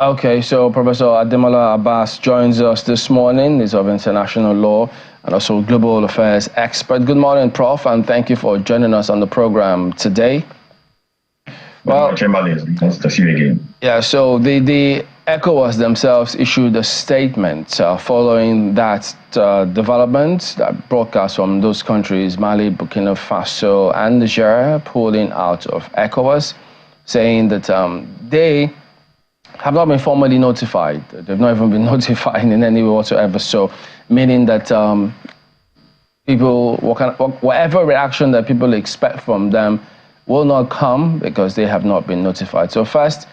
Okay, so Professor Ademola Abbas joins us this morning. He's of international law and also global affairs expert. Good morning, Prof, and thank you for joining us on the program today. Well, nice to see you again. Yeah, so the ECOWAS themselves issued a statement following that development, that broadcast from those countries, Mali, Burkina Faso, and Niger, pulling out of ECOWAS, saying that they have not been formally notified. They've not even been notified in any way whatsoever. So, meaning that people, whatever reaction that people expect from them will not come because they have not been notified. So first,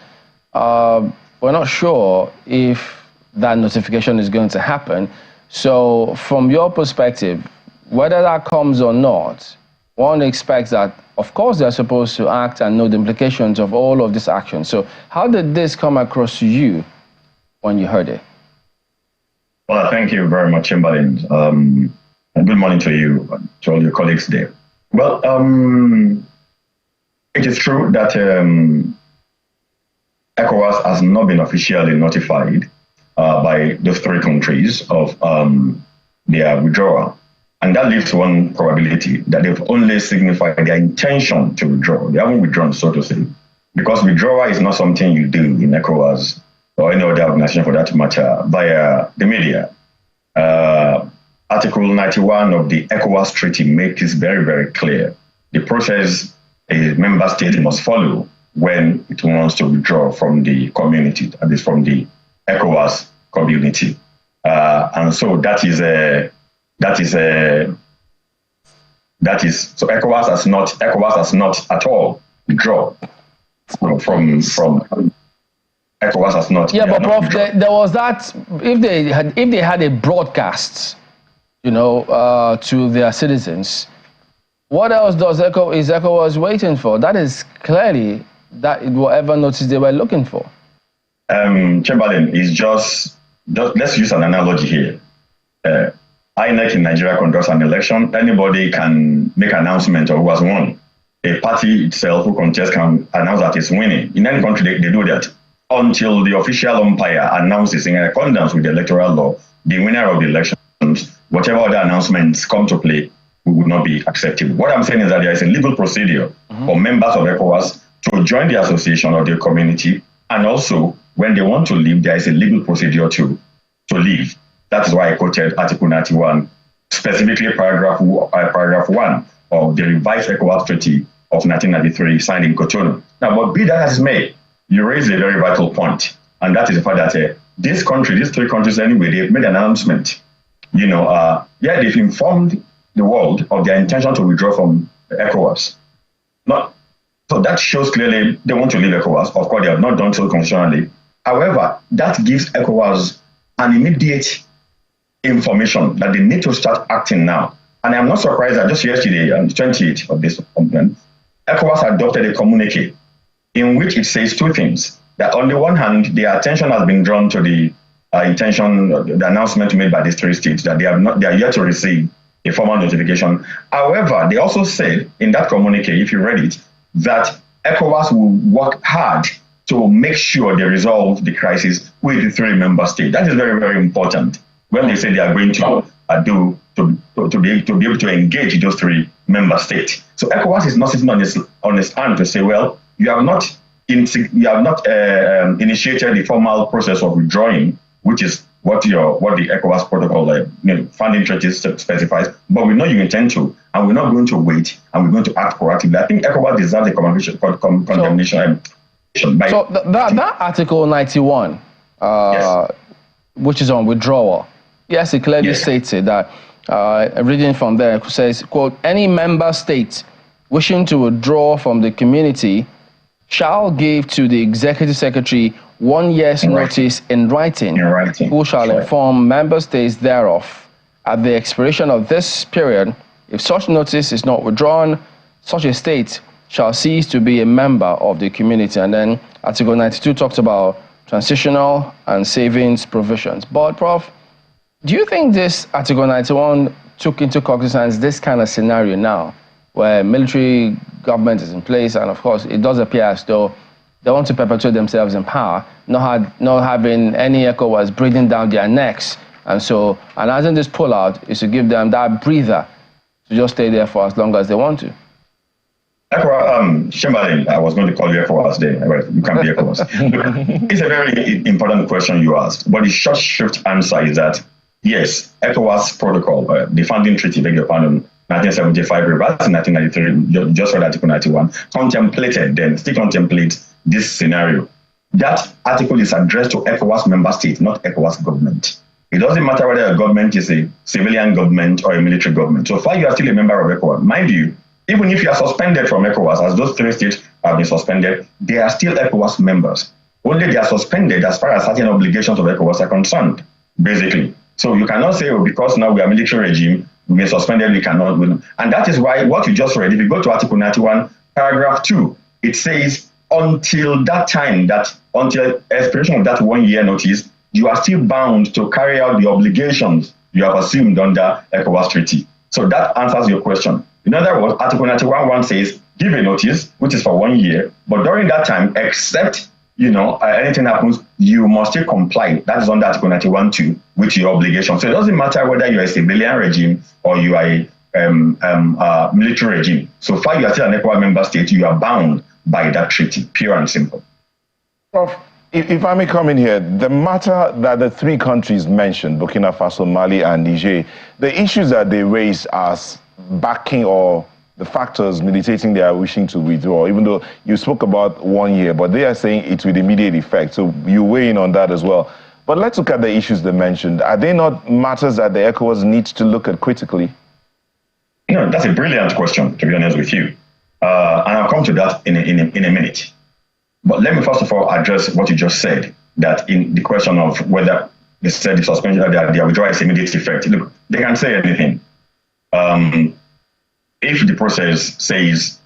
we're not sure if that notification is going to happen. So from your perspective, whether that comes or not, one expects that, of course, they're supposed to act and know the implications of all of this action. So how did this come across to you when you heard it? Well, thank you very much, Chamberlain. And good morning to you, to all your colleagues there. Well, it is true that ECOWAS has not been officially notified by those three countries of their withdrawal. And that leaves one probability that they've only signified their intention to withdraw. They haven't withdrawn, so to say, because withdrawal is not something you do in ECOWAS or any other organization for that matter via the media. Article 91 of the ECOWAS Treaty makes this very, very clear. The process a member state must follow when it wants to withdraw from the community, that is from the ECOWAS community. And so so ECOWAS has not at all withdrawn from ECOWAS has not. Yeah, but Prof, there was that, if they had a broadcast, to their citizens, what else is ECOWAS waiting for? That is clearly whatever notice they were looking for. Chamberlain, is just let's use an analogy here. INEC in Nigeria conducts an election. Anybody can make an announcement of who has won. A party itself who contests can announce that it's winning. In any country, they do that until the official umpire announces in accordance with the electoral law the winner of the elections. Whatever other announcements come to play would not be acceptable. What I'm saying is that there is a legal procedure for members of ECOWAS to join the association or the community, and also when they want to leave, there is a legal procedure to leave. That is why I quoted Article 91, specifically paragraph 1 of the revised ECOWAS Treaty of 1993, signed in Cotonou. Now, but be that as it may, you raise a very vital point, and that is the fact that these three countries anyway, they've made an announcement. They've informed the world of their intention to withdraw from ECOWAS. So that shows clearly they want to leave ECOWAS. Of course, they have not done so constitutionally. However, that gives ECOWAS an immediate information that they need to start acting now. And I'm not surprised that just yesterday, on the 28th of this month, ECOWAS adopted a communique in which it says two things. That on the one hand, their attention has been drawn to the the announcement made by these three states that they are yet to receive a formal notification. However, they also said in that communique, if you read it, that ECOWAS will work hard to make sure they resolve the crisis with the three member states. That is very, very important when they say they are going to be able to engage those three member states. So ECOWAS is not sitting on its hand to say, well, you have not initiated the formal process of withdrawing, which is what the ECOWAS protocol, funding treaty specifies. But we know you intend to, and we're not going to wait, and we're going to act proactively. I think ECOWAS deserves a condemnation. So that Article 91, yes, which is on withdrawal, yes, it clearly stated that, reading from there, it says, quote, any member state wishing to withdraw from the community shall give to the executive secretary 1 year's notice in writing, who shall inform member states thereof. At the expiration of this period, if such notice is not withdrawn, such a state shall cease to be a member of the community. And then Article 92 talks about transitional and savings provisions. But Prof, do you think this Article 91 took into cognizance this kind of scenario now, where military government is in place, and of course it does appear as though they want to perpetuate themselves in power, not having any ECOWAS breathing down their necks. And so announcing this pullout is to give them that breather to just stay there for as long as they want to. Chamberlain, I was going to call you ECOWAS there. You can't be ECOWAS. It's a very important question you asked, but the short shrift answer is that, yes, ECOWAS protocol, the founding treaty, beg your pardon, 1975, revised in 1993, just read Article 91, contemplated then, still contemplates this scenario. That article is addressed to ECOWAS member states, not ECOWAS government. It doesn't matter whether a government is a civilian government or a military government. So far, you are still a member of ECOWAS. Mind you, even if you are suspended from ECOWAS, as those 3 states have been suspended, they are still ECOWAS members. Only they are suspended as far as certain obligations of ECOWAS are concerned, basically. So you cannot say, oh, because now we are a military regime, we are suspended, we cannot. And that is why what you just read, if you go to Article 91, paragraph 2, it says, until that time, until expiration of that 1 year notice, you are still bound to carry out the obligations you have assumed under ECOWAS treaty. So that answers your question. In other words, Article 91 says, give a notice, which is for 1 year, but during that time, except anything happens, you must still comply. That is under Article 91(2) with your obligation. So it doesn't matter whether you are a civilian regime or you are a military regime. So far, you are still an ECOWAS member state, you are bound by that treaty, pure and simple. Prof, if I may come in here, the matter that the 3 countries mentioned, Burkina Faso, Mali, and Niger, the issues that they raise as backing or the factors militating they are wishing to withdraw, even though you spoke about 1 year, but they are saying it's with immediate effect. So you weigh in on that as well. But let's look at the issues they mentioned. Are they not matters that the ECOWAS needs to look at critically? No, that's a brilliant question, to be honest with you. And I'll come to that in a minute. But let me first of all address what you just said, that in the question of whether they said the suspension, their withdrawal is immediate effect. Look, they can say anything. If the process says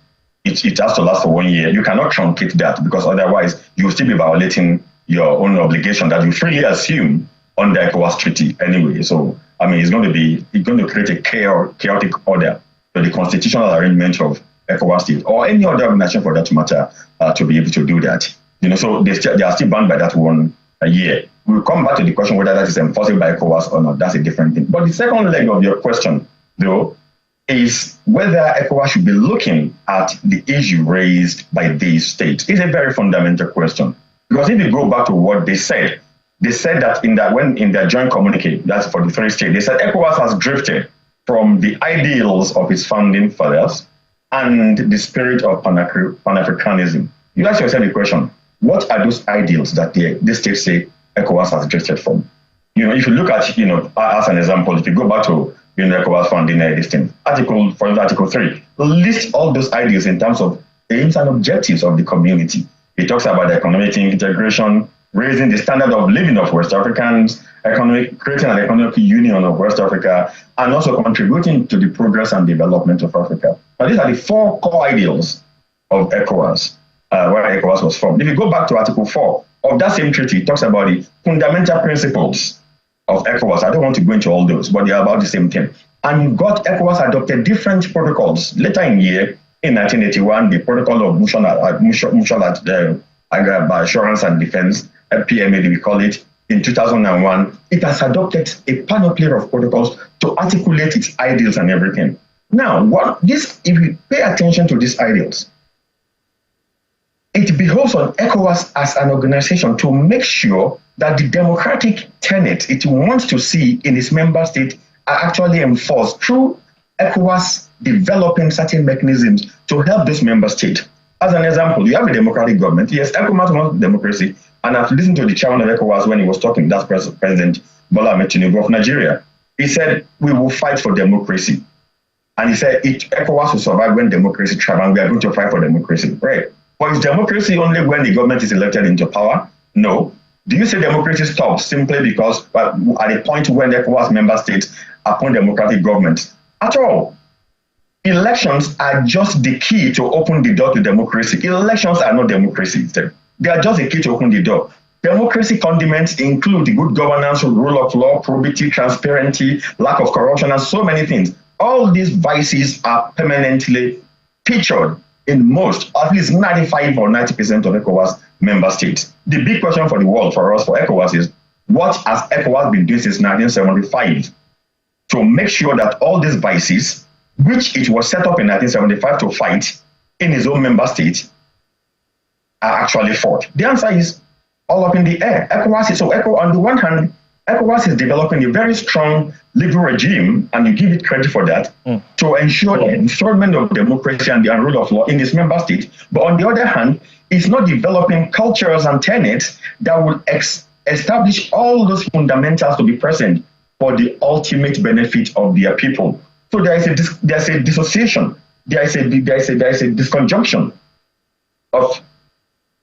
it has to last for 1 year, you cannot truncate that, because otherwise you will still be violating your own obligation that you freely assume under ECOWAS treaty anyway. So, it's going to create a chaotic order to the constitutional arrangement of ECOWAS state or any other organization for that matter to be able to do that. So they are still bound by that 1 year. We'll come back to the question whether that is enforceable by ECOWAS or not. That's a different thing. But the second leg of your question, though, is whether ECOWAS should be looking at the issue raised by these states. It's a very fundamental question. Because if you go back to what they said that in their joint communique, that's for the 3 states, they said ECOWAS has drifted from the ideals of its founding fathers and the spirit of Pan-Africanism. You ask yourself the question, what are those ideals that these states say ECOWAS has drifted from? If you look at, as an example, if you go back to ECOWAS founding this thing, Article 3, list all those ideas in terms of aims and objectives of the community. It talks about economic integration, raising the standard of living of West Africans, creating an economic union of West Africa, and also contributing to the progress and development of Africa. Now, these are the 4 core ideals of ECOWAS, where ECOWAS was formed. If you go back to Article 4 of that same treaty, it talks about the fundamental principles of ECOWAS. I don't want to go into all those, but they are about the same thing. And you've got ECOWAS adopted different protocols. Later in the year, in 1981, the Protocol of Mutual Assurance and Defense, PMA, we call it. In 2001, it has adopted a panoply of protocols to articulate its ideals and everything. Now, if you pay attention to these ideals, it behoves on ECOWAS as an organization to make sure that the democratic tenets it wants to see in its member state are actually enforced through ECOWAS developing certain mechanisms to help this member state. As an example, you have a democratic government. Yes, ECOWAS wants democracy. And I've listened to the chairman of ECOWAS when he was talking, that's President Bola Ahmed Tinubu of Nigeria. He said, we will fight for democracy. And he said, ECOWAS will survive when democracy thrives, and we are going to fight for democracy. Right. But is democracy only when the government is elected into power? No. Do you say democracy stops simply because at the point when ECOWAS member states appoint democratic governments? At all. Elections are just the key to open the door to democracy. Elections are not democracy. They are just a key to open the door. Democracy condiments include the good governance, rule of law, probity, transparency, lack of corruption, and so many things. All these vices are permanently featured in most, at least 95 or 90% of ECOWAS member states. The big question for the world, for us, for ECOWAS is, what has ECOWAS been doing since 1975 to make sure that all these vices, which it was set up in 1975 to fight in its own member state, are actually fought? The answer is all up in the air. On the one hand, ECOWAS is developing a very strong legal regime, and you give it credit for that, to ensure the enshrinement of democracy and the rule of law in its member state. But on the other hand, it's not developing cultures and tenets that will establish all those fundamentals to be present for the ultimate benefit of their people. So there's a dissociation, there's a disconjunction of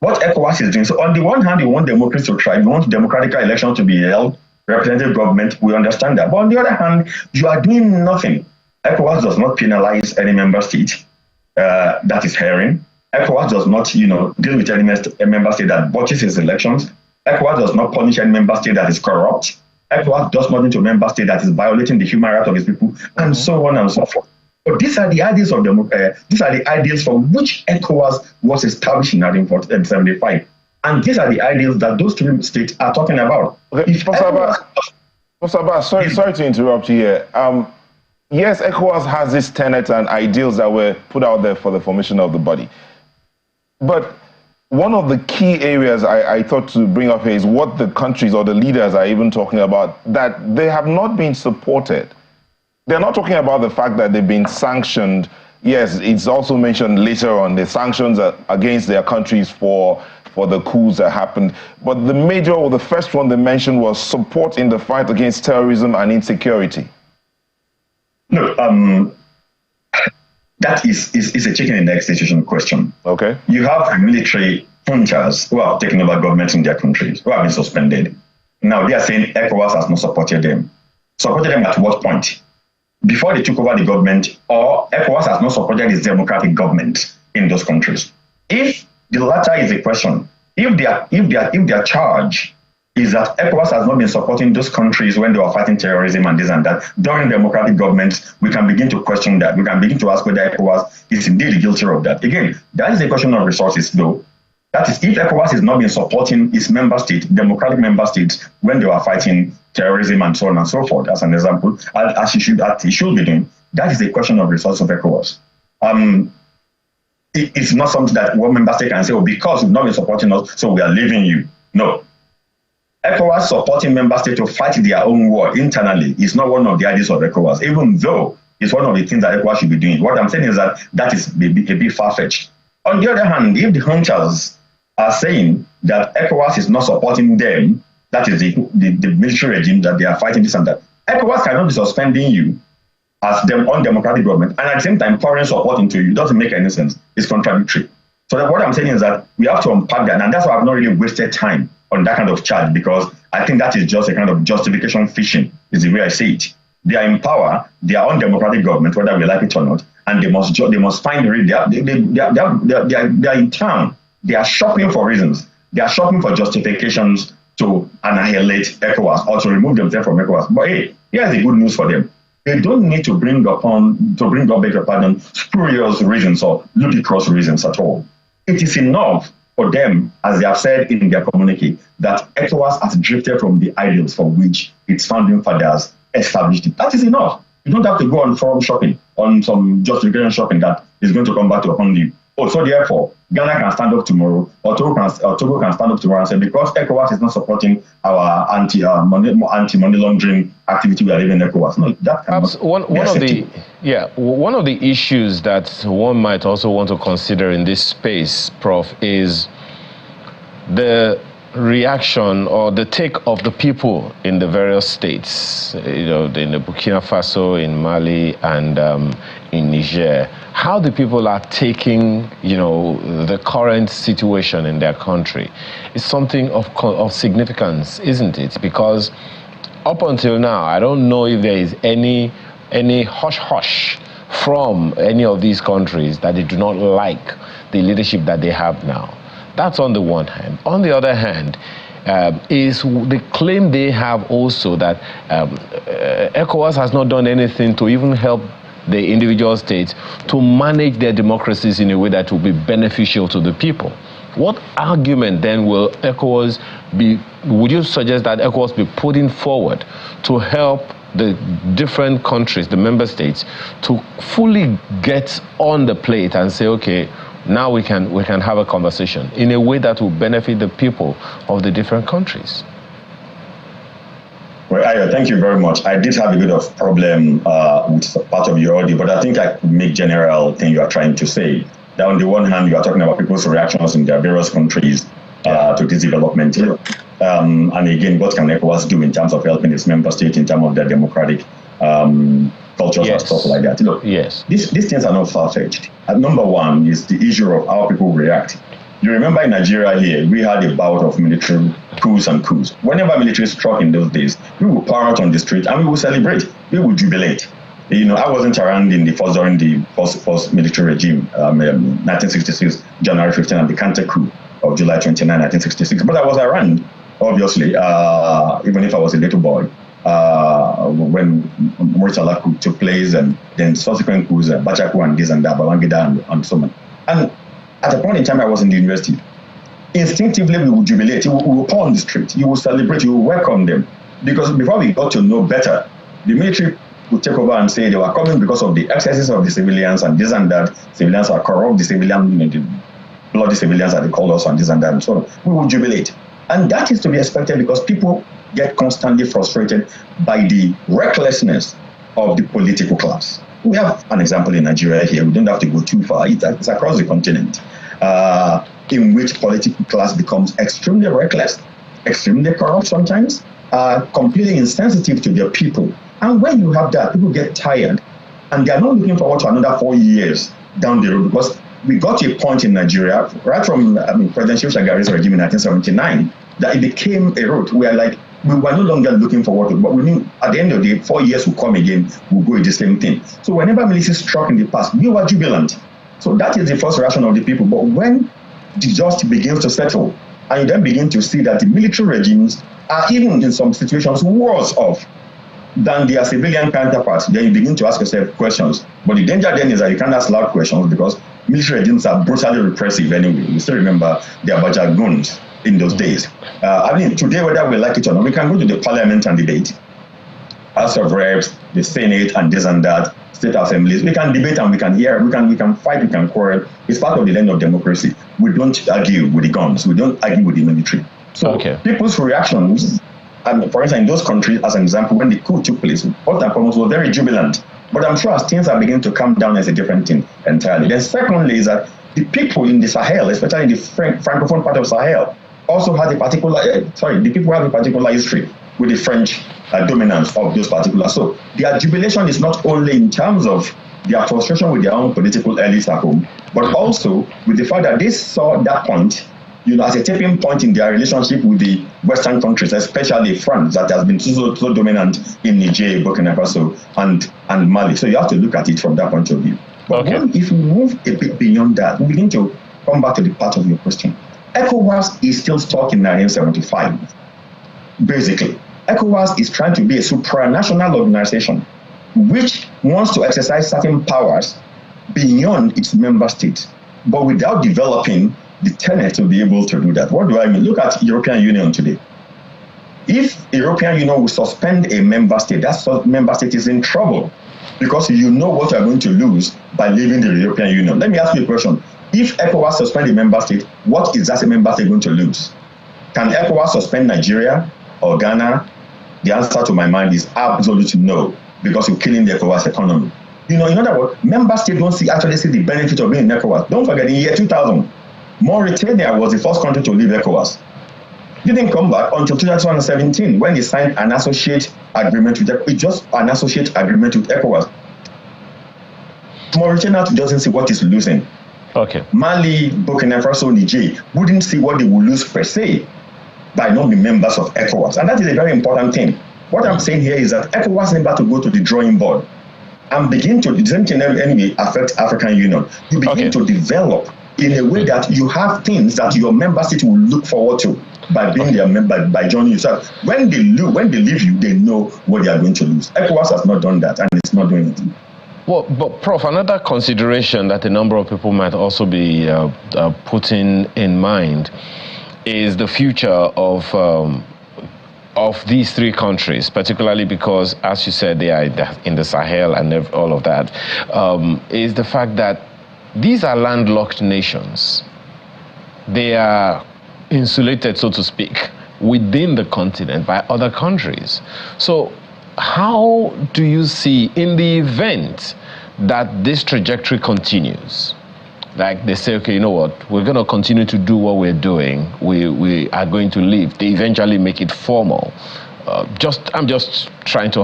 what ECOWAS is doing. So on the one hand, you want democracy to thrive, you want democratic elections to be held, representative government, we understand that. But on the other hand, you are doing nothing. ECOWAS does not penalize any member state that is herring. ECOWAS does not, deal with any member state that botches its elections. ECOWAS does not punish any member state that is corrupt. ECOWAS does nothing to a member state that is violating the human rights of its people, and so on and so forth. But these are the ideas of these are the ideas for which ECOWAS was established in 1975. And these are the ideas that those three states are talking about. Okay, Professor Abbas, sorry to interrupt you here. Yes, ECOWAS has these tenets and ideals that were put out there for the formation of the body. But one of the key areas I thought to bring up here is what the countries or the leaders are even talking about, that they have not been supported. They're not talking about the fact that they've been sanctioned. Yes, it's also mentioned later on, the sanctions against their countries for the coups that happened. But the first one they mentioned was support in the fight against terrorism and insecurity. No, that is a chicken and egg situation question. Okay. You have military juntas who have taken over governments in their countries, who have been suspended. Now they are saying ECOWAS has not supported them. Supported them at what point? Before they took over the government, or ECOWAS has not supported its democratic government in those countries. If the latter is the question, if their charge is that ECOWAS has not been supporting those countries when they were fighting terrorism and this and that, during democratic governments, we can begin to question that. We can begin to ask whether ECOWAS is indeed guilty of that. Again, that is a question of resources, though. That is, if ECOWAS has not been supporting its member state, democratic member states, when they were fighting terrorism and so on and so forth, as an example, as it should be doing, that is a question of resources of ECOWAS. It's not something that one member state can say, because you've not been supporting us, so we are leaving you. No. ECOWAS supporting member states to fight their own war internally is not one of the ideas of ECOWAS, even though it's one of the things that ECOWAS should be doing. What I'm saying is that is a bit far-fetched. On the other hand, if the hunters are saying that ECOWAS is not supporting them, that is the military regime that they are fighting this and that, ECOWAS cannot be suspending you as the undemocratic government and at the same time pouring support into you. It doesn't make any sense. It's contradictory. So what I'm saying is that we have to unpack that, and that's why I've not really wasted time on that kind of charge, because I think that is just a kind of justification fishing, is the way I see it. They are in power, they are undemocratic government, whether we like it or not, and they must find they are in town. They are shopping for reasons. They are shopping for justifications to annihilate ECOWAS or to remove themselves from ECOWAS. But hey, here's the good news for them. They don't need to bring up, spurious reasons or ludicrous reasons at all. It is enough for them, as they have said in their communique, that ECOWAS has drifted from the ideals for which its founding fathers established it. That is enough. You don't have to go on forum shopping, on some justification shopping that is going to come back to haunt you. So therefore, Ghana can stand up tomorrow, or Togo can stand up tomorrow and say, because ECOWAS is not supporting our anti-money laundering activity, we are leaving ECOWAS. No, that perhaps one of the issues that one might also want to consider in this space, Prof, is the reaction or the take of the people in the various states, in the Burkina Faso, in Mali, and in Niger. How the people are taking, the current situation in their country is something of significance, isn't it? Because up until now, I don't know if there is any hush-hush from any of these countries that they do not like the leadership that they have now. That's on the one hand. On the other hand, is the claim they have also that ECOWAS has not done anything to even help the individual states to manage their democracies in a way that will be beneficial to the people. What argument then will ECOWAS be, would you suggest that ECOWAS be putting forward to help the different countries, the member states, to fully get on the plate and say, okay, now we can have a conversation in a way that will benefit the people of the different countries? Well, Ayo, thank you very much. I did have a bit of problem with part of your audio, but I think I could make general thing you are trying to say. That on the one hand, you are talking about people's reactions in their various countries to this development. And again, what can ECOWAS do in terms of helping its member state in terms of their democratic cultures and stuff like that? Look, these things are not far-fetched. Number one is the issue of how people react. You remember in Nigeria here, we had a bout of military coups and coups. Whenever military struck in those days, we would pour out on the street and we would celebrate. We would jubilate. You know, I wasn't around during the first military regime, 1966, January 15, and the counter coup of July 29, 1966. But I was around, obviously, even if I was a little boy, when Murtala coup took place, and then subsequent coups, Bachaku and this and that, Babangida and so on. And at a point in time, I was in the university. Instinctively, we would jubilate. We would pour on the street. You would celebrate. You would welcome them. Because before we got to know better, the military would take over and say they were coming because of the excesses of the civilians and this and that. Civilians are corrupt, the civilians, the bloody civilians that they call us and this and that and so on. We would jubilate. And that is to be expected because people get constantly frustrated by the recklessness of the political class. We have an example in Nigeria here. We don't have to go too far. It's across the continent in which political class becomes extremely reckless, extremely corrupt sometimes, completely insensitive to their people. And when you have that, people get tired and they're not looking forward to another 4 years down the road because we got to a point in Nigeria, right from President Shagari's regime in 1979, that it became a route where we were no longer looking forward to it, but we knew at the end of the day, 4 years will come again, we'll go with the same thing. So whenever military struck in the past, we were jubilant. So that is the first reaction of the people. But when the dust begins to settle, and you then begin to see that the military regimes are even in some situations worse off than their civilian counterparts, then you begin to ask yourself questions. But the danger then is that you can't ask loud questions because military regimes are brutally repressive anyway. You still remember the Abacha guns in those days. Today, whether we like it or not, we can go to the parliament and debate. House of Reps, the Senate, and this and that, state assemblies. We can debate and we can hear, we can fight, we can quarrel. It's part of the land of democracy. We don't argue with the guns. We don't argue with the military. So people's reactions, for instance, in those countries, as an example, when the coup took place, first and foremost was very jubilant. But I'm sure as things are beginning to come down, as a different thing entirely. Then secondly is that the people in the Sahel, especially in the Francophone part of Sahel, also has a particular, the people have a particular history with the French dominance of those particular. So their jubilation is not only in terms of their frustration with their own political elites at home, but also with the fact that they saw that point, as a tipping point in their relationship with the Western countries, especially France, that has been so dominant in Niger, Burkina Faso, and Mali. So you have to look at it from that point of view. But if we move a bit beyond that, we begin to come back to the part of your question. ECOWAS is still stuck in 1975. Basically, ECOWAS is trying to be a supranational organization which wants to exercise certain powers beyond its member states, but without developing the tenet to be able to do that. What do I mean? Look at European Union today. If the European Union will suspend a member state, that member state is in trouble because you know what you're going to lose by leaving the European Union. Let me ask you a question. If ECOWAS suspend a member state, what is that member state going to lose? Can ECOWAS suspend Nigeria or Ghana? The answer to my mind is absolutely no, because you're killing the ECOWAS economy. In other words, member states don't actually see the benefit of being in ECOWAS. Don't forget, in the year 2000, Mauritania was the first country to leave ECOWAS. Didn't come back until 2017 when they signed an associate agreement with ECOWAS. Mauritania doesn't see what it's losing. Mali, Burkina Faso, Niger wouldn't see what they will lose per se by not being members of ECOWAS. And that is a very important thing. What I'm saying here is that ECOWAS is about to go to the drawing board and begin to, the same thing anyway affects African Union. You begin to develop in a way that you have things that your member state will look forward to by being their member, by joining you. So when they leave you, they know what they are going to lose. ECOWAS has not done that, and it's not doing it. Well, but Prof, another consideration that a number of people might also be putting in mind is the future of these three countries, particularly because, as you said, they are in the Sahel and all of that, is the fact that these are landlocked nations. They are insulated, so to speak, within the continent by other countries. So how do you see, in the event that this trajectory continues, like they say, okay, you know what, we're going to continue to do what we're doing, we are going to leave, they eventually make it formal. I'm just trying to,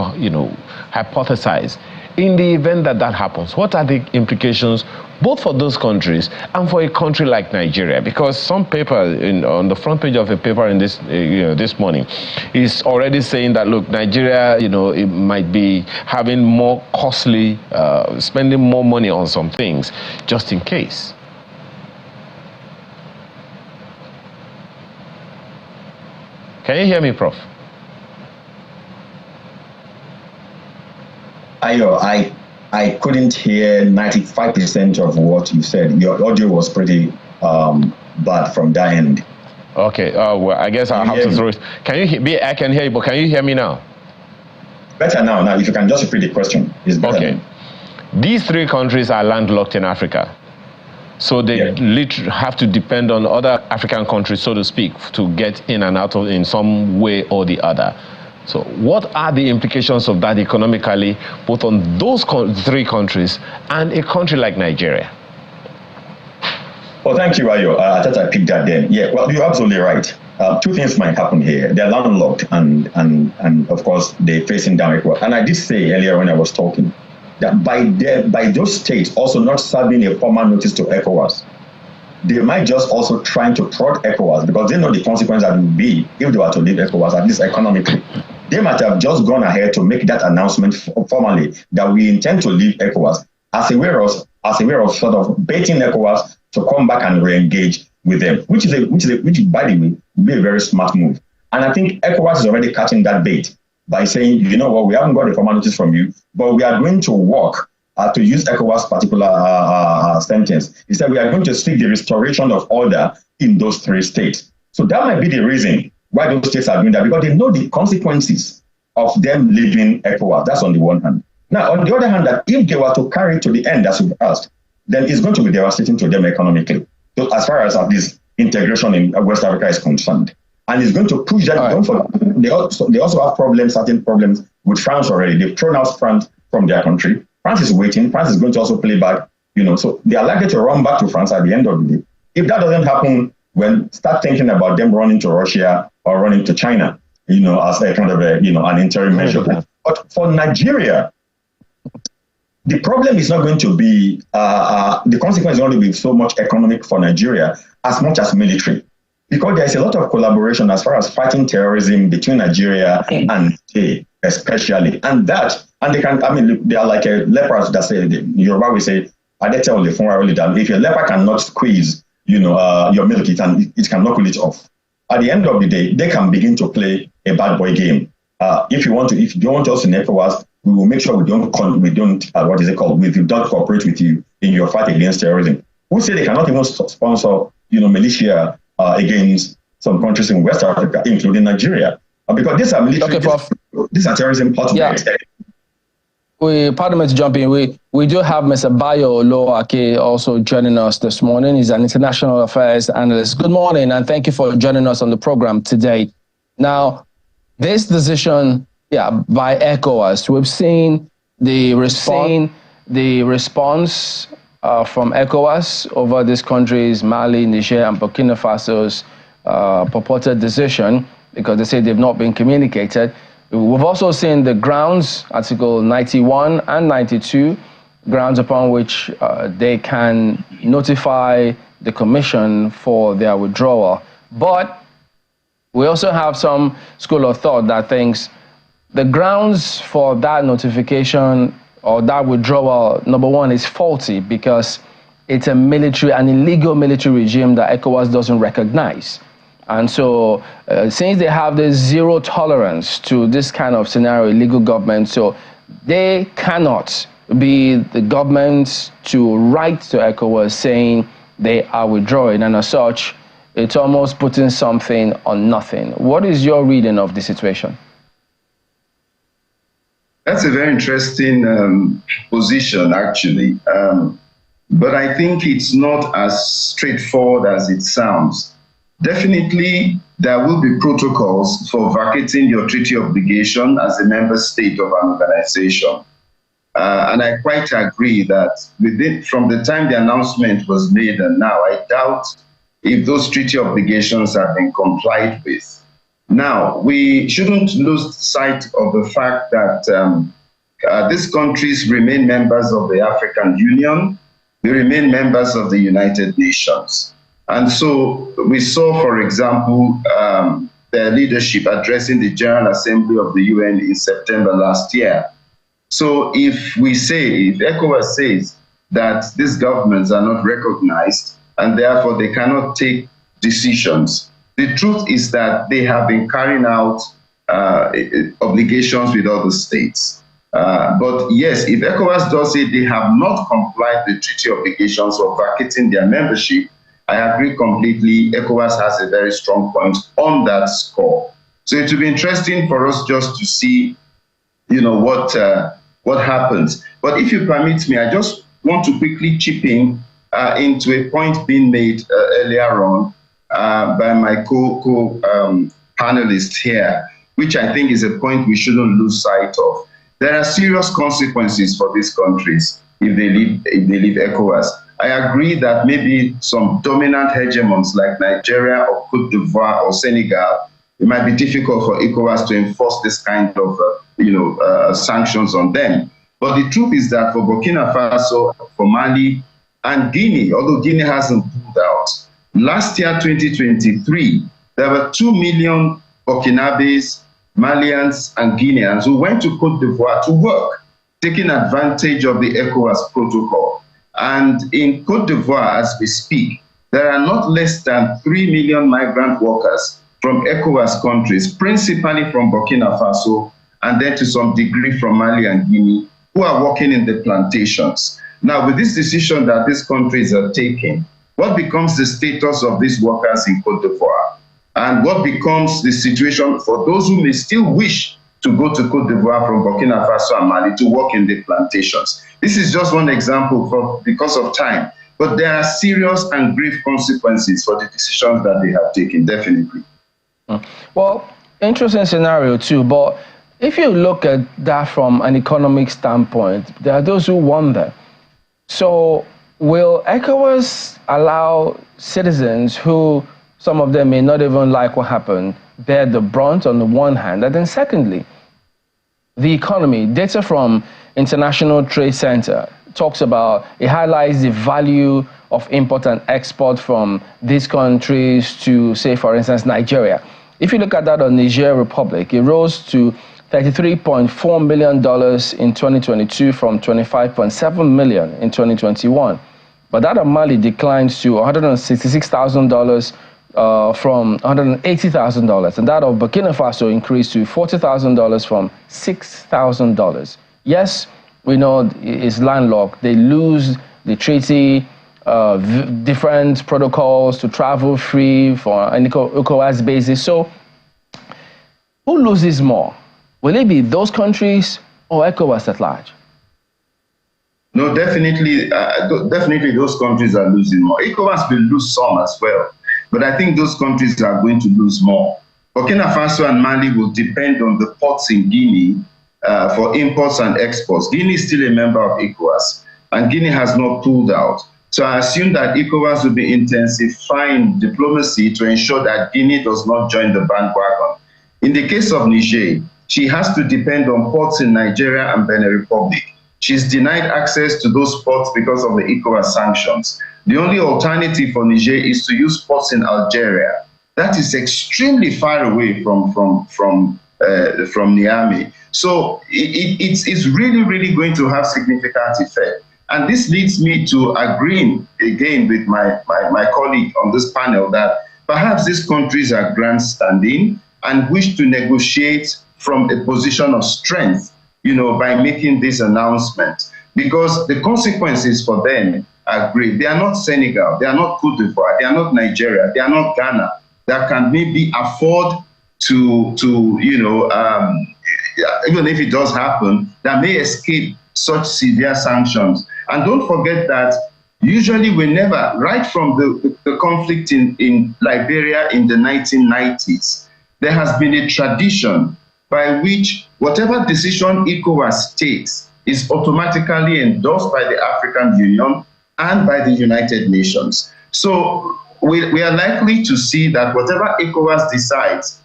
hypothesize. In the event that that happens, what are the implications both for those countries and for a country like Nigeria? Because some paper on the front page of a paper in this this morning is already saying that, look, Nigeria, it might be having more costly, spending more money on some things just in case. Can you hear me, Prof? I couldn't hear 95% of what you said. Your audio was pretty bad from that end. Okay. Well, I guess I'll have to throw it. Can you hear me? I can hear you, but can you hear me now? Better now. Now, if you can just repeat the question, it's better. Okay. These three countries are landlocked in Africa. So they literally have to depend on other African countries, so to speak, to get in and out of in some way or the other. So what are the implications of that economically, both on those three countries and a country like Nigeria? Well, thank you, Ayo. I thought I picked that then. Yeah, well, you're absolutely right. Two things might happen here. They're landlocked and of course, they're facing down ECOWAS. And I did say earlier when I was talking that by those states also not serving a formal notice to ECOWAS, they might just also trying to prod ECOWAS because they know the consequence that would be if they were to leave ECOWAS, at least economically. They might have just gone ahead to make that announcement formally that we intend to leave ECOWAS as a way of sort of baiting ECOWAS to come back and re-engage with them, which by the way would be a very smart move. And I think ECOWAS is already catching that bait by saying, you know what, we haven't got a formal notice from you, but we are going to work to use ECOWAS' particular sentence. He said we are going to seek the restoration of order in those three states. So that might be the reason why those states are doing that, because they know the consequences of them leaving ECOWAS. That's on the one hand. Now, on the other hand, that if they were to carry it to the end, as you've asked, then it's going to be devastating to them economically. So as far as at least integration in West Africa is concerned. And it's going to push that down for them. They also have certain problems with France already. They've thrown out France from their country. France is waiting. France is going to also play back, so they are likely to run back to France at the end of the day. If that doesn't happen, start thinking about them running to Russia or running to China, as a kind of an interim measure. But for Nigeria, the problem is not going to be, the consequence is not going to be so much economic for Nigeria as much as military. Because there is a lot of collaboration as far as fighting terrorism between Nigeria and Niger, especially. And they are like a leopard that say, Yoruba will say, if your leopard cannot squeeze, your milk, it can knuckle it off. At the end of the day, they can begin to play a bad boy game. If you want us in ECOWAS, we will make sure we don't cooperate with you in your fight against terrorism. Who say they cannot even sponsor, militia against some countries in West Africa, including Nigeria, because these are military. Okay, these are terrorism hotbeds. Yeah. Pardon me to jump in. We do have Mr. Bayo Oloake also joining us this morning. He's an international affairs analyst. Good morning, and thank you for joining us on the program today. Now, this decision, by ECOWAS, we've seen the response from ECOWAS over these countries, Mali, Niger, and Burkina Faso's purported decision, because they say they've not been communicated. We've also seen the grounds, Article 91 and 92, grounds upon which they can notify the Commission for their withdrawal. But we also have some school of thought that thinks the grounds for that notification or that withdrawal, number one, is faulty because it's an illegal military regime that ECOWAS doesn't recognize. And so since they have this zero tolerance to this kind of scenario, illegal government, so they cannot be the government to write to ECOWAS saying they are withdrawing, and as such, it's almost putting something on nothing. What is your reading of the situation? That's a very interesting position, actually. But I think it's not as straightforward as it sounds. Definitely, there will be protocols for vacating your treaty obligation as a member state of an organization. And I quite agree that from the time the announcement was made and now, I doubt if those treaty obligations have been complied with. Now, we shouldn't lose sight of the fact that these countries remain members of the African Union. They remain members of the United Nations. And so we saw, for example, their leadership addressing the General Assembly of the UN in September last year. So if ECOWAS says that these governments are not recognized and therefore they cannot take decisions, the truth is that they have been carrying out obligations with other states. But yes, if ECOWAS does say they have not complied with treaty obligations or vacating their membership, I agree completely. ECOWAS has a very strong point on that score. So it will be interesting for us just to see, what happens. But if you permit me, I just want to quickly chip in into a point being made earlier on by my panelists here, which I think is a point we shouldn't lose sight of. There are serious consequences for these countries if they leave ECOWAS. I agree that maybe some dominant hegemons like Nigeria or Cote d'Ivoire or Senegal, it might be difficult for ECOWAS to enforce this kind of sanctions on them. But the truth is that for Burkina Faso, for Mali, and Guinea, although Guinea hasn't pulled out, last year, 2023, there were 2 million Burkinabes, Malians, and Guineans who went to Cote d'Ivoire to work, taking advantage of the ECOWAS protocol. And in Cote d'Ivoire, as we speak, there are not less than 3 million migrant workers from ECOWAS countries, principally from Burkina Faso, and then to some degree from Mali and Guinea, who are working in the plantations. Now, with this decision that these countries are taking, what becomes the status of these workers in Cote d'Ivoire? And what becomes the situation for those who may still wish to go to Cote d'Ivoire from Burkina Faso and Mali to work in the plantations? This is just one example because of time, but there are serious and grave consequences for the decisions that they have taken, definitely. Well, interesting scenario too, but if you look at that from an economic standpoint, there are those who wonder. So will ECOWAS allow citizens who, some of them may not even like what happened, bear the brunt on the one hand? And then secondly, the economy, data from International Trade Center talks about, it highlights the value of import and export from these countries to, say, for instance, Nigeria. If you look at that on Niger Republic, it rose to $33.4 million in 2022 from $25.7 million in 2021. But that of Mali declined to $166,000 from $180,000. And that of Burkina Faso increased to $40,000 from $6,000. Yes, we know it's landlocked. They lose the treaty, different protocols to travel free for an ECOWAS basis. So who loses more? Will it be those countries or ECOWAS at large? No, definitely those countries are losing more. ECOWAS will lose some as well, but I think those countries are going to lose more. Burkina Faso and Mali will depend on the ports in Guinea for imports and exports. Guinea is still a member of ECOWAS, and Guinea has not pulled out. So I assume that ECOWAS will be intensifying diplomacy to ensure that Guinea does not join the bandwagon. In the case of Niger, she has to depend on ports in Nigeria and Benin Republic. She's denied access to those ports because of the ECOWAS sanctions. The only alternative for Niger is to use ports in Algeria. That is extremely far away from Niamey. So it's really, really going to have significant effect. And this leads me to agreeing again with my colleague on this panel that perhaps these countries are grandstanding and wish to negotiate from a position of strength, by making this announcement. because the consequences for them are great. They are not Senegal, they are not Cote d'Ivoire, they are not Nigeria, they are not Ghana that can maybe afford to even if it does happen, that may escape such severe sanctions. And don't forget that usually whenever, right from the conflict in Liberia in the 1990s, there has been a tradition by which whatever decision ECOWAS takes is automatically endorsed by the African Union and by the United Nations. So we are likely to see that whatever ECOWAS decides,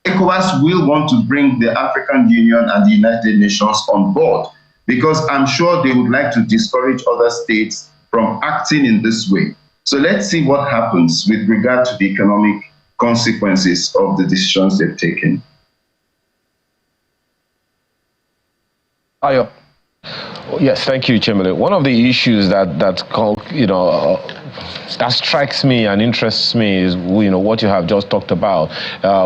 ECOWAS will want to bring the African Union and the United Nations on board, because I'm sure they would like to discourage other states from acting in this way. So let's see what happens with regard to the economic consequences of the decisions they've taken. Ayo. Yes, thank you, Chamberlain. One of the issues that strikes me and interests me is what you have just talked about,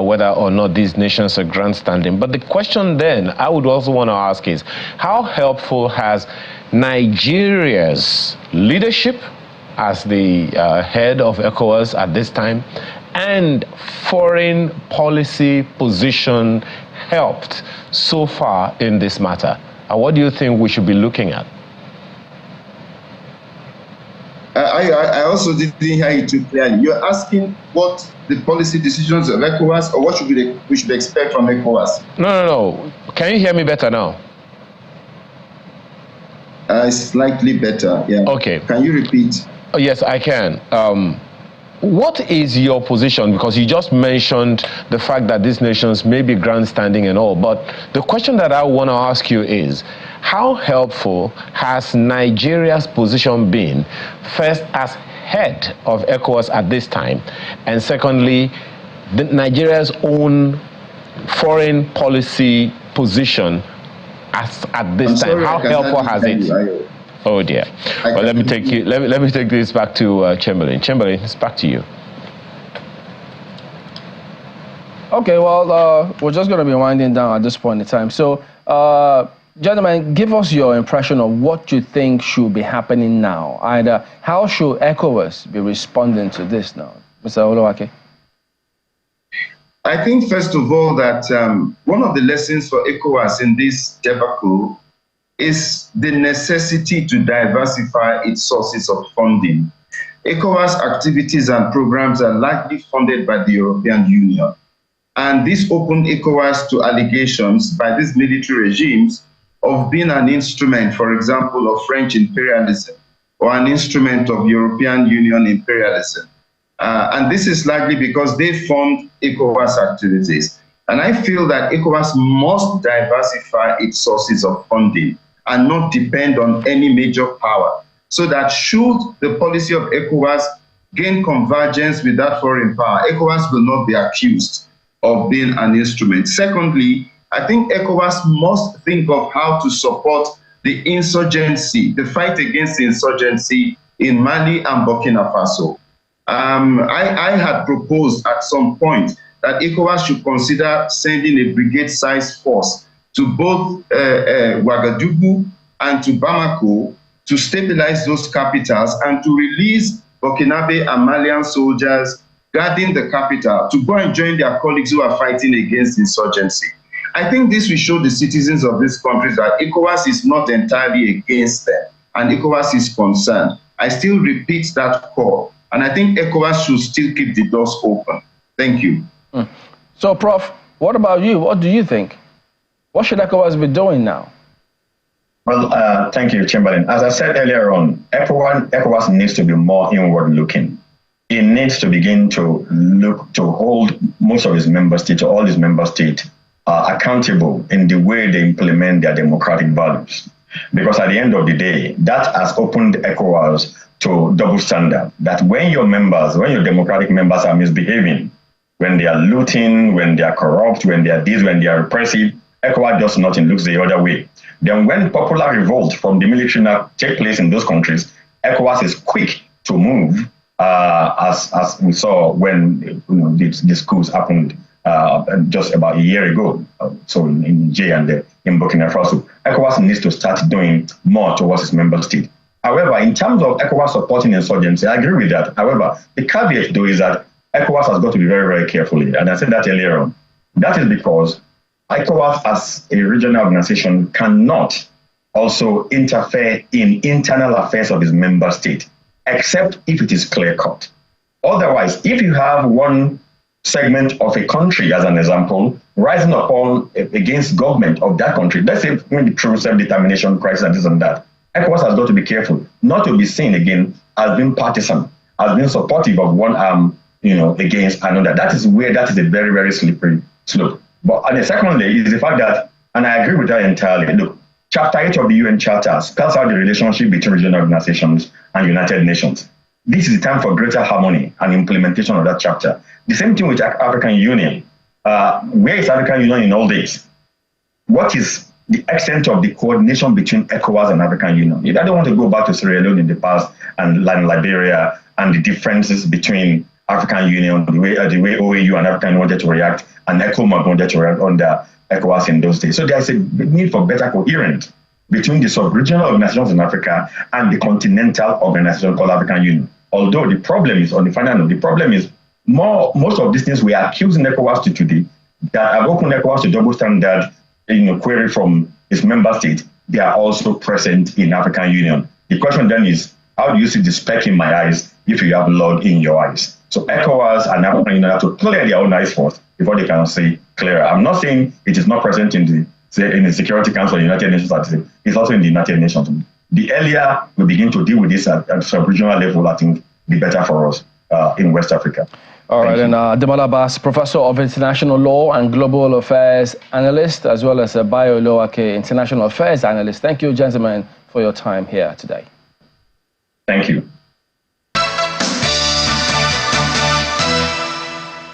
whether or not these nations are grandstanding. But the question then I would also want to ask is, how helpful has Nigeria's leadership as the head of ECOWAS at this time and foreign policy position helped so far in this matter? And what do you think we should be looking at? I also didn't hear you too clearly. You're asking what the policy decisions of ECOWAS, or what we should expect from ECOWAS? No. Can you hear me better now? Slightly better, yeah. Okay. Can you repeat? Oh, yes, I can. What is your position? Because you just mentioned the fact that these nations may be grandstanding and all, but the question that I want to ask you is, how helpful has Nigeria's position been, first as head of ECOWAS at this time, and secondly, Nigeria's own foreign policy position at this time? How helpful has it? Oh dear. Well, let me take this back to Chamberlain. Chamberlain, it's back to you. Okay, well, we're just going to be winding down at this point in time. So, gentlemen, give us your impression of what you think should be happening now. Either how should ECOWAS be responding to this now? Mr. Oluwake? I think, first of all, that one of the lessons for ECOWAS in this debacle is the necessity to diversify its sources of funding. ECOWAS activities and programs are largely funded by the European Union. And this opened ECOWAS to allegations by these military regimes of being an instrument, for example, of French imperialism or an instrument of European Union imperialism. And this is largely because they fund ECOWAS activities. And I feel that ECOWAS must diversify its sources of funding and not depend on any major power, so that should the policy of ECOWAS gain convergence with that foreign power, ECOWAS will not be accused of being an instrument. Secondly, I think ECOWAS must think of how to support the insurgency, the fight against insurgency in Mali and Burkina Faso. I had proposed at some point that ECOWAS should consider sending a brigade-sized force to both Ouagadougou and to Bamako to stabilize those capitals and to release Burkinabe and Malian soldiers guarding the capital to go and join their colleagues who are fighting against insurgency. I think this will show the citizens of these countries that ECOWAS is not entirely against them and ECOWAS is concerned. I still repeat that call, and I think ECOWAS should still keep the doors open. Thank you. So, Prof, what about you? What do you think? What should ECOWAS be doing now? Well, thank you, Chamberlain. As I said earlier on, ECOWAS needs to be more inward-looking. It needs to begin to look to hold most of its member states, or all its member states, accountable in the way they implement their democratic values. Because at the end of the day, that has opened ECOWAS to double standard. That when your democratic members are misbehaving, when they are looting, when they are corrupt, when they are this, when they are repressive, ECOWAS does nothing, looks the other way. Then when popular revolt from the military now take place in those countries, ECOWAS is quick to move, as we saw when the schools happened just about a year ago. So in Niger and in Burkina Faso, ECOWAS needs to start doing more towards its member state. However, in terms of ECOWAS supporting insurgency, I agree with that. However, the caveat though is that ECOWAS has got to be very, very careful, and I said that earlier on. That is because ECOWAS as a regional organization cannot also interfere in internal affairs of its member state, except if it is clear-cut. Otherwise, if you have one segment of a country, as an example, rising upon against government of that country, let's say when the true self-determination crisis and this and that, ECOWAS has got to be careful not to be seen again as being partisan, as being supportive of one arm, against another. That is a very, very slippery slope. But and secondly is the fact that, and I agree with that entirely, look, Chapter 8 of the UN Charter spells out the relationship between regional organizations and United Nations. This is the time for greater harmony and implementation of that chapter. The same thing with African Union. Where is African Union in all this? What is the extent of the coordination between ECOWAS and African Union? I don't want to go back to Sierra Leone in the past and Liberia and the differences between African Union, the way OAU and African Union wanted to react, and ECOMOG wanted to react under ECOWAS in those days. So there is a need for better coherence between the sub-regional organizations in Africa and the continental organization called African Union. Although the problem is, on the final note, the problem is most of these things we are accusing ECOWAS to today that have opened ECOWAS to double standard query from its member state, they are also present in African Union. The question then is, how do you see the speck in my eyes if you have blood in your eyes? So ECOWAS and African Union have to clear their own eyes first before they can see clearer. I'm not saying it is not present in the Security Council of the United Nations. It's also in the United Nations. The earlier we begin to deal with this at sub-regional level, I think the better for us in West Africa. All right, and Demola Bass, Professor of International Law and Global Affairs Analyst, as well as a Bayo Lowake International Affairs Analyst. Thank you, gentlemen, for your time here today. Thank you.